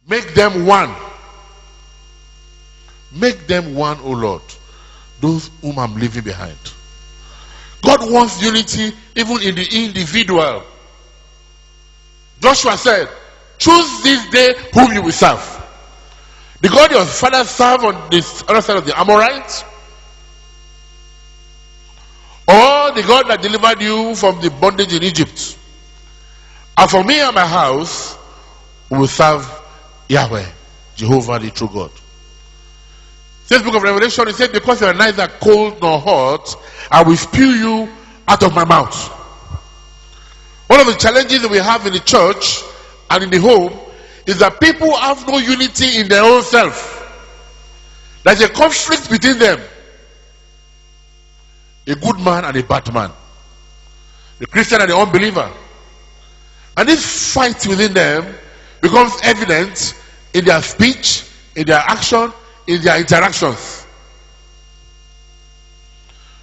Make them one. Make them one, O Lord, those whom I'm leaving behind. God wants unity even in the individual. Joshua said, choose this day whom you will serve. The God your father served on this other side of the Amorites, or the God that delivered you from the bondage in Egypt. And for me and my house, we will serve Yahweh, Jehovah the true God. This book of Revelation, it said, because you are neither cold nor hot, I will spew you out of my mouth. One of the challenges that we have in the church and in the home is that people have no unity in their own self. There's a conflict between them. A good man and a bad man. The Christian and the unbeliever. And this fight within them becomes evident in their speech, in their action, in their interactions.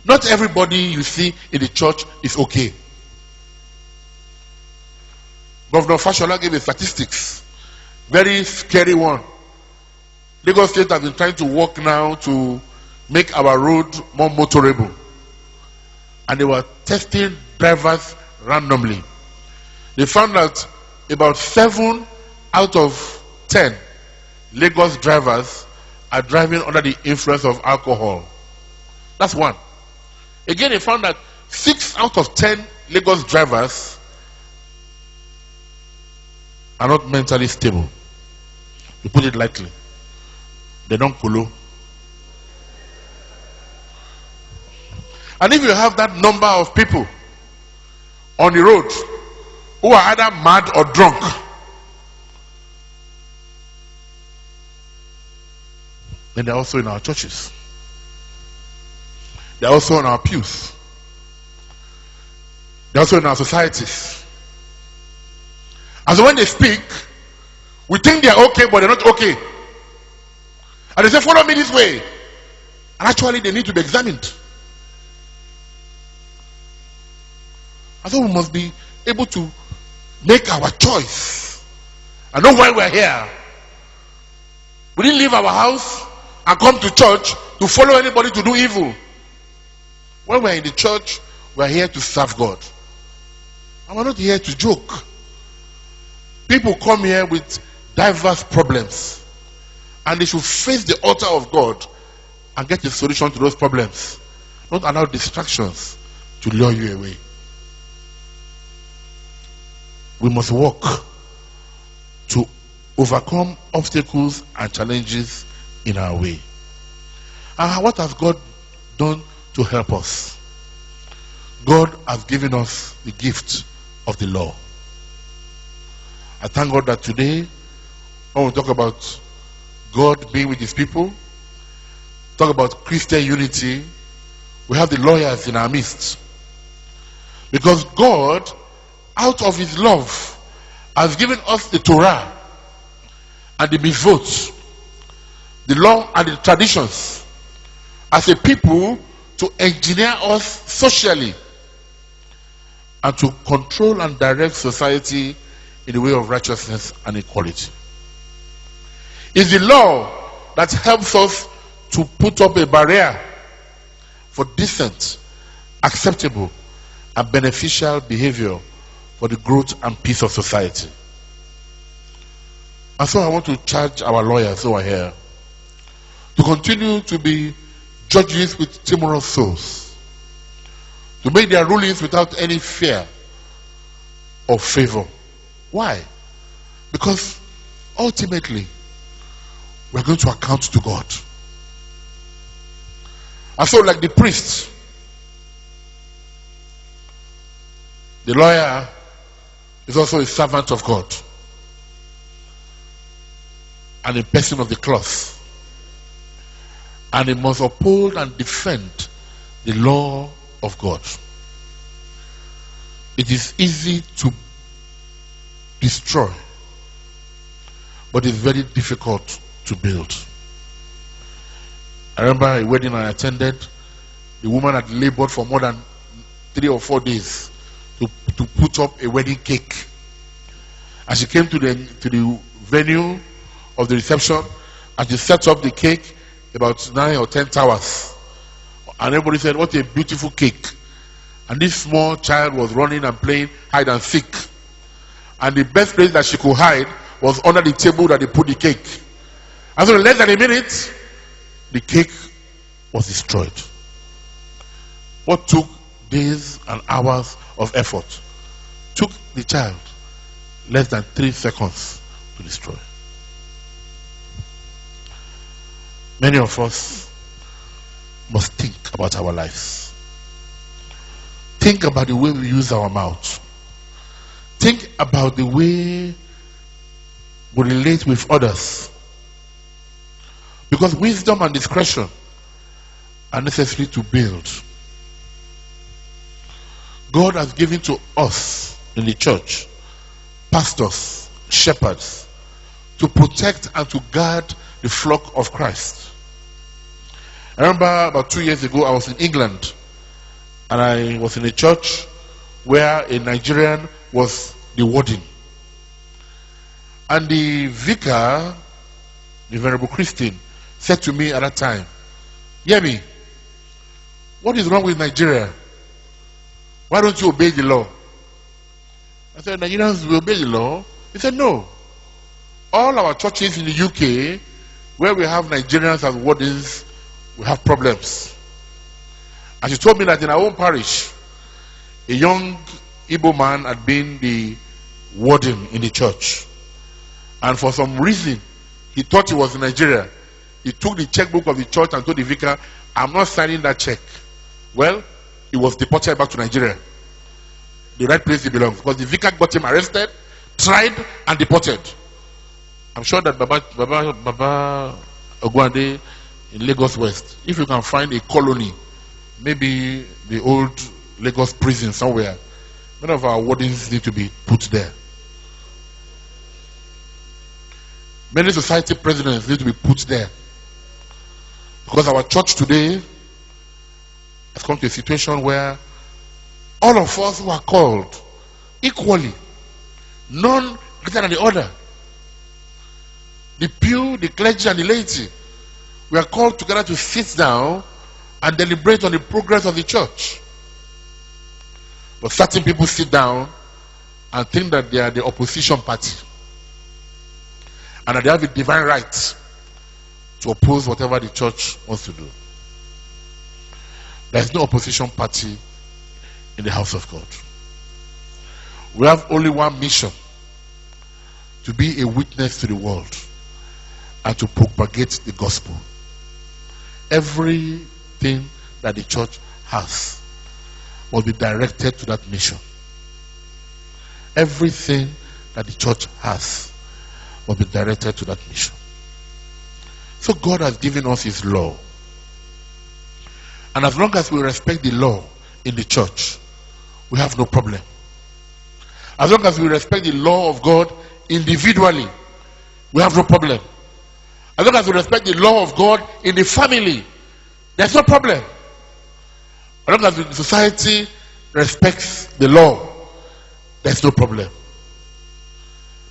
Not everybody you see in the church is okay. Governor Fashola gave a statistics. Very scary one. Lagos State has been trying to work now to make our road more motorable. And they were testing drivers randomly. They found that about 7 out of 10 Lagos drivers are driving under the influence of alcohol. That's one. Again, they found that 6 out of 10 Lagos drivers are not mentally stable. You put it lightly. They don't kolo. And if you have that number of people on the road who are either mad or drunk, then they're also in our churches. They're also in our pews. They're also in our societies. And so when they speak, we think they're okay, but they're not okay. And they say, follow me this way. And actually, they need to be examined. And so we must be able to make our choice and know why we're here. We didn't leave our house and come to church to follow anybody to do evil. When we're in the church, we're here to serve God. And we're not here to joke. People come here with diverse problems, and they should face the altar of God and get a solution to those problems. Not allow distractions to lure you away. We must work to overcome obstacles and challenges in our way. And what has God done to help us? God has given us the gift of the law. I thank God that today, when we talk about God being with his people, talk about Christian unity, we have the lawyers in our midst. Because God, out of his love, has given us the Torah and the mitzvot, the law and the traditions, as a people to engineer us socially and to control and direct society in the way of righteousness and equality. It's the law that helps us to put up a barrier for decent, acceptable, and beneficial behavior for the growth and peace of society. And so I want to charge our lawyers who are here to continue to be judges with timorous souls, to make their rulings without any fear or favor. Why? Because ultimately we're going to account to God. And so, like the priest, the lawyer is also a servant of God and a person of the cloth, and he must uphold and defend the law of God. It is easy to destroy, but it's very difficult to build. I remember a wedding I attended. The woman had labored for more than 3 or 4 days to put up a wedding cake. As she came to the venue, of the reception, and she set up the cake about 9 or 10 towers. And everybody said, what a beautiful cake. And this small child was running and playing hide and seek. And the best place that she could hide was under the table that they put the cake. And so in less than a minute, the cake was destroyed. What took days and hours of effort took the child less than 3 seconds to destroy. Many of us must think about our lives. Think about the way we use our mouth. Think about the way we relate with others. Because wisdom and discretion are necessary to build. God has given to us in the church pastors, shepherds, to protect and to guard the flock of Christ. I remember about 2 years ago I was in England, and I was in a church where a Nigerian was the warden. And the vicar, the Venerable Christian, said to me at that time, Yemi, what is wrong with Nigeria? Why don't you obey the law? I said, Nigerians will obey the law? He said, no. All our churches in the UK, where we have Nigerians as wardens, we have problems. And she told me that in our own parish, a young Igbo man had been the warden in the church. And for some reason, he thought he was in Nigeria. He took the checkbook of the church and told the vicar, I'm not signing that check. Well, he was deported back to Nigeria. The right place he belongs. Because the vicar got him arrested, tried, and deported. I'm sure that Baba Ogwande in Lagos West, if you can find a colony, maybe the old Lagos prison somewhere, many of our wardens need to be put there. Many society presidents need to be put there. Because our church today has come to a situation where all of us who are called equally, none greater than the other, the pew, the clergy, and the laity, we are called together to sit down and deliberate on the progress of the church. But certain people sit down and think that they are the opposition party, and that they have a divine right to oppose whatever the church wants to do. There is no opposition party in the house of God. We have only one mission: to be a witness to the world and to propagate the gospel. Everything that the church has must be directed to that mission. Everything that the church has must be directed to that mission. So God has given us his law. And as long as we respect the law in the church, we have no problem. As long as we respect the law of God individually, we have no problem. As long as we respect the law of God in the family, there's no problem. As long as the society respects the law, there's no problem.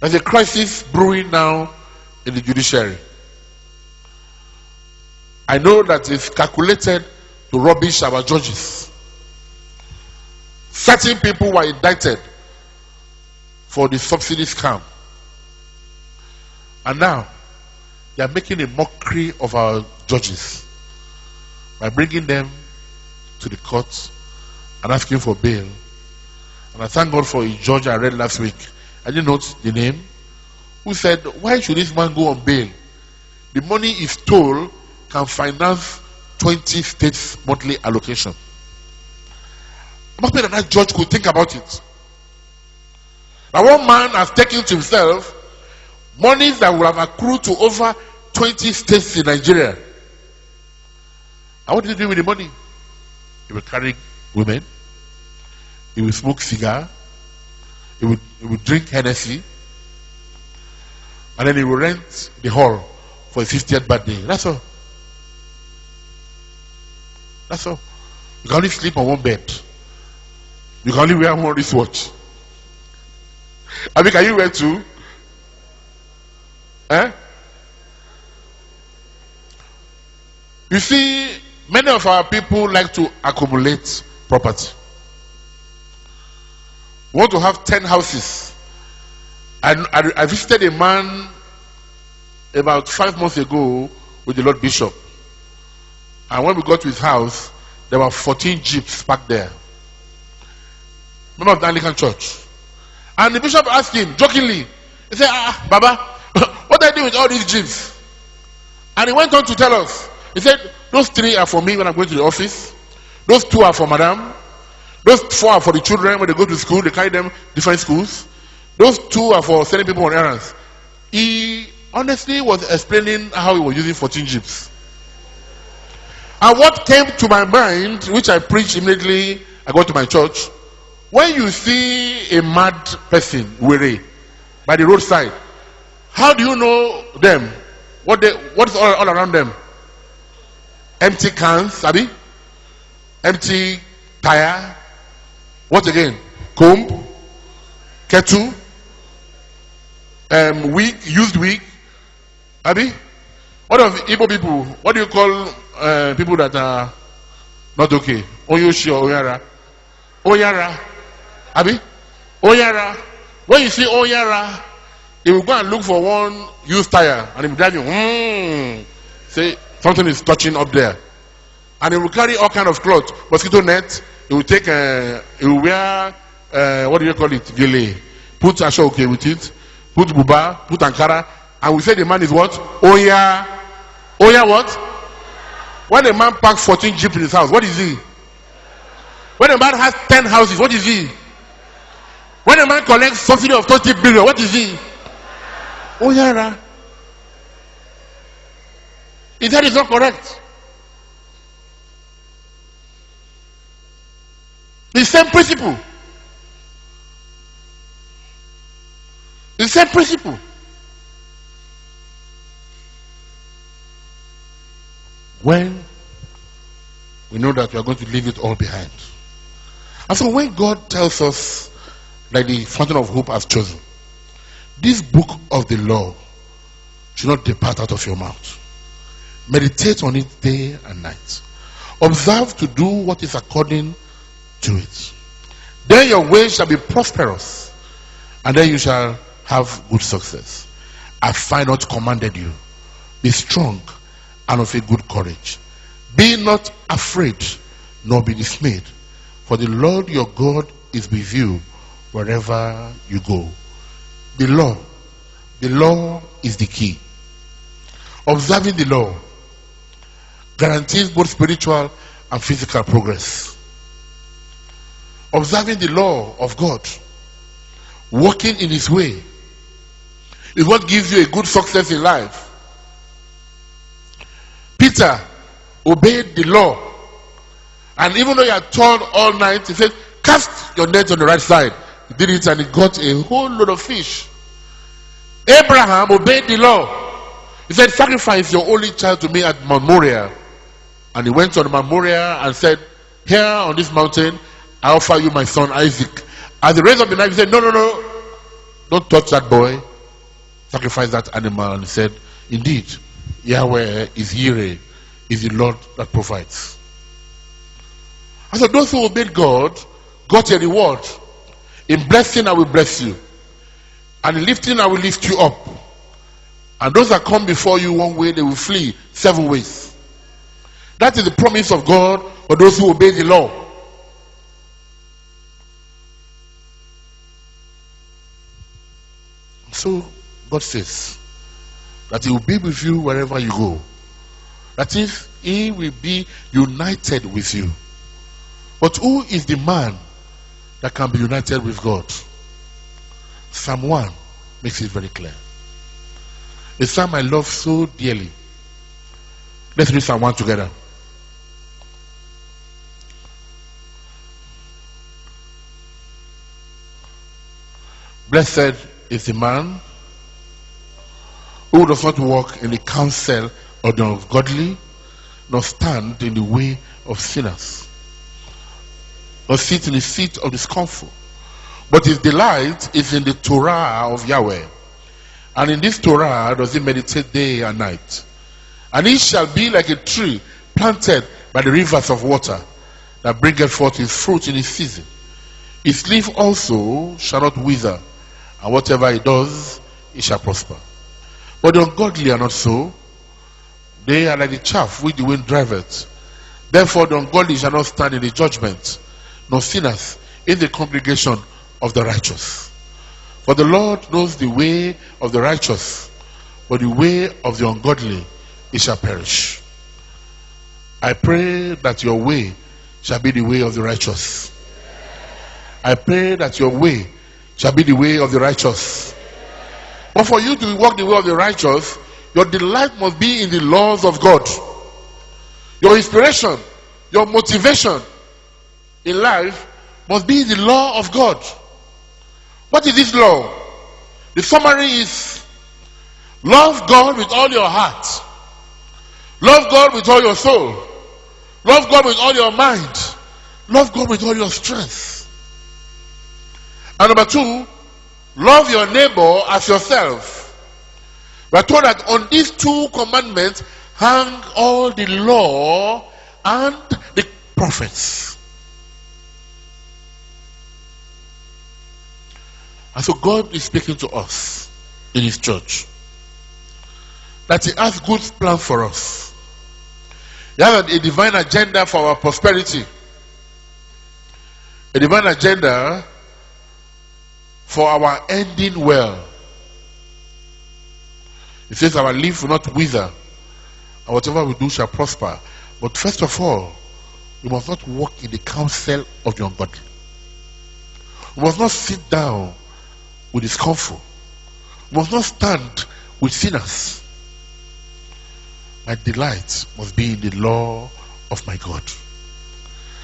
There's a crisis brewing now in the judiciary. I know that it's calculated to rubbish our judges. Certain people were indicted for the subsidy scam. And now, they are making a mockery of our judges by bringing them to the court and asking for bail. And I thank God for a judge I read last week. I didn't note the name, who said, why should this man go on bail? The money he stole can finance 20 states' monthly allocation. I'm hoping that that judge could think about it. Now, one man has taken to himself monies that would have accrued to over 20 states in Nigeria. And what did he do with the money? He will carry women, he will smoke cigar, he will drink Hennessy, and then he will rent the hall for his 50th birthday. That's all. That's all. You can only sleep on one bed. You can only wear one wristwatch. I mean, can you wear two? Eh? You see, many of our people like to accumulate property. We want to have 10 houses. I visited a man about 5 months ago with the Lord Bishop. And when we got to his house, there were 14 jeeps parked there. Member of the Anglican Church. And the bishop asked him, jokingly, he said, Baba, what are you doing with all these jeeps? And he went on to tell us, he said, those 3 are for me when I'm going to the office. Those 2 are for madam. Those 4 are for the children when they go to school, they carry them different schools. Those 2 are for sending people on errands. He honestly was explaining how he was using 14 jeeps. And what came to my mind, which I preached immediately I got to my church, when you see a mad person weary by the roadside, how do you know them? What is all around them? Empty cans, Abi? Empty tire. What again? Comb, kettle, wig, used wig. Abi? What of Igbo people? What do you call people that are not okay? Oyoshi or Oyara? Oyara. Abi? Oyara. When you see Oyara, he will go and look for one used tire and he will drive you. Say something is touching up there. And he will carry all kind of cloth, mosquito net. He will take, he will wear, what do you call it? Gele. Put asho okay with it. Put buba, put ankara. And we say the man is what? Oya. Oya what? When a man parks 14 jeeps in his house, what is he? When a man has 10 houses, what is he? When a man collects subsidy of 20 billion, what is he? Oyara. He said it's not correct. The same principle. The same principle. When we know that we are going to leave it all behind. And so when God tells us that the fountain of hope has chosen, this book of the law should not depart out of your mouth. Meditate on it day and night. Observe to do what is according to it. Then your ways shall be prosperous, and then you shall have good success. Have I not commanded you? Be strong and of a good courage. Be not afraid, nor be dismayed, for the Lord your God is with you wherever you go. The law is the key. Observing the law guarantees both spiritual and physical progress. Observing the law of God, walking in his way, is what gives you a good success in life. Peter obeyed the law, and even though he had toiled all night, he said, cast your net on the right side. He did it and he got a whole load of fish. Abraham obeyed the law. He said, sacrifice your only child to me at Mount Moriah. And he went on Mount Moriah and said, here on this mountain, I offer you my son Isaac. At the raise of the knife, he said, no, don't touch that boy. Sacrifice that animal. And he said, indeed, Yahweh is Yireh, is the Lord that provides. And so those who obeyed God got a reward. In blessing, I will bless you. And in lifting, I will lift you up. And those that come before you one way, they will flee 7 ways. That is the promise of God for those who obey the law. So God says that he will be with you wherever you go. That is, he will be united with you. But who is the man that can be united with God? Psalm 1 makes it very clear. A psalm I love so dearly. Let's read Psalm 1 together. Blessed is the man who does not walk in the counsel of the ungodly, nor stand in the way of sinners, nor sit in the seat of the scornful. But his delight is in the Torah of Yahweh. And in this Torah does he meditate day and night. And he shall be like a tree planted by the rivers of water, that bringeth forth his fruit in his season. His leaf also shall not wither, and whatever he does, he shall prosper. But the ungodly are not so. They are like the chaff which the wind driveth. Therefore the ungodly shall not stand in the judgment, nor sinners in the congregation of the righteous. For the Lord knows the way of the righteous, but the way of the ungodly it shall perish. I pray that your way shall be the way of the righteous. I pray that your way shall be the way of the righteous. But for you to walk the way of the righteous, your delight must be in the laws of God. Your inspiration, your motivation in life must be in the law of God. What is this law? The summary is: love God with all your heart, love God with all your soul, love God with all your mind, love God with all your strength. And number two, love your neighbor as yourself. We are told that on these two commandments hang all the law and the prophets. And so God is speaking to us in his church, that he has good plans for us. He has a divine agenda for our prosperity, a divine agenda for our ending well. He says our leaf will not wither, and whatever we do shall prosper. But first of all, we must not walk in the counsel of the ungodly. We must not sit down with the scornful. We must not stand with sinners. My delight must be in the law of my God.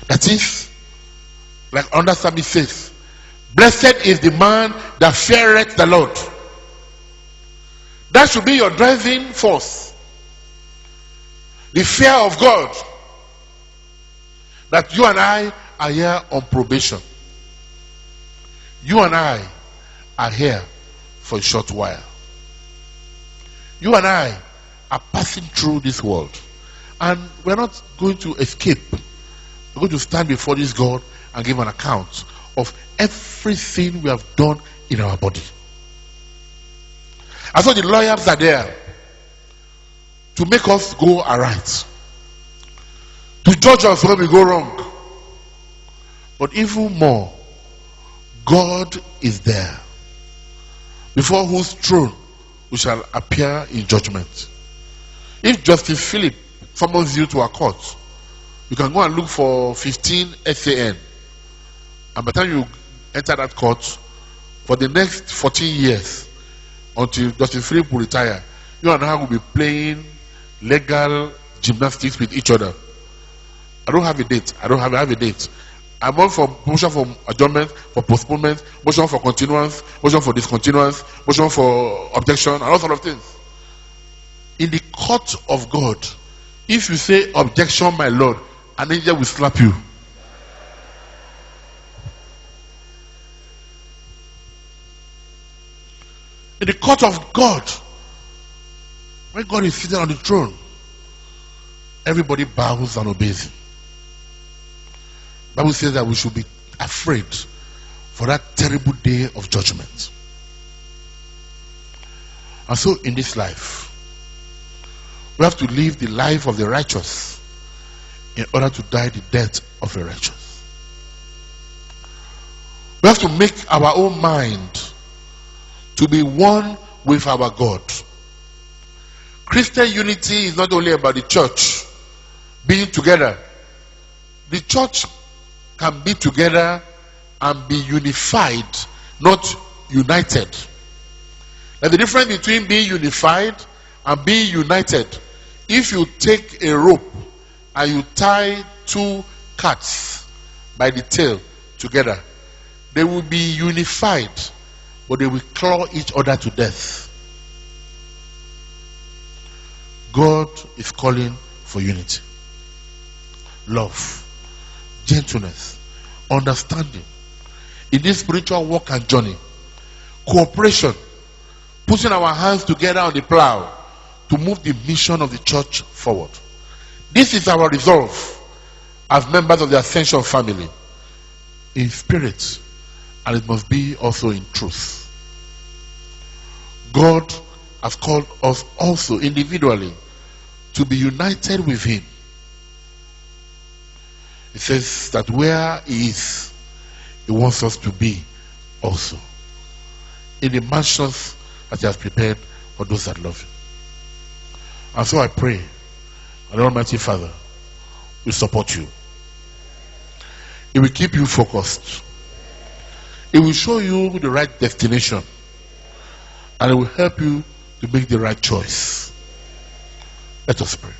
That is, like under Psalmist says, blessed is the man that feareth the Lord. That should be your driving force. The fear of God. That you and I are here on probation. You and I are here for a short while. You and I are passing through this world. And we're not going to escape. We're going to stand before this God and give an account of everything we have done in our body. And so the lawyers are there to make us go aright, to judge us when we go wrong. But even more, God is there, before whose throne we shall appear in judgment. If Justice Philip summons you to a court, you can go and look for 15 SAN. And by the time you enter that court, for the next 14 years, until Justice Philip will retire, you and I will be playing legal gymnastics with each other. I don't have a date. I have a date. I'm on for motion for adjournment, for postponement, motion for continuance, motion for discontinuance, motion for objection, and all sorts of things. In the court of God, if you say objection, my Lord, an angel will slap you. In the court of God, when God is sitting on the throne, everybody bows and obeys him. The Bible says that we should be afraid for that terrible day of judgment. And so in this life, we have to live the life of the righteous in order to die the death of a righteous. We have to make our own mind to be one with our God. Christian unity is not only about the church being together. The church can be together and be unified, not united. There's the difference between being unified and being united. If you take a rope and you tie two cats by the tail together, they will be unified, but they will claw each other to death. God is calling for unity, love, gentleness, understanding in this spiritual walk and journey, cooperation, putting our hands together on the plow to move the mission of the church forward. This is our resolve as members of the Ascension family, in spirit, and it must be also in truth. God has called us also individually to be united with him. It says that where he is, he wants us to be also, in the mansions that he has prepared for those that love him. And so I pray, and the Almighty Father will support you. He will keep you focused. He will show you the right destination, and it will help you to make the right choice. Let us pray.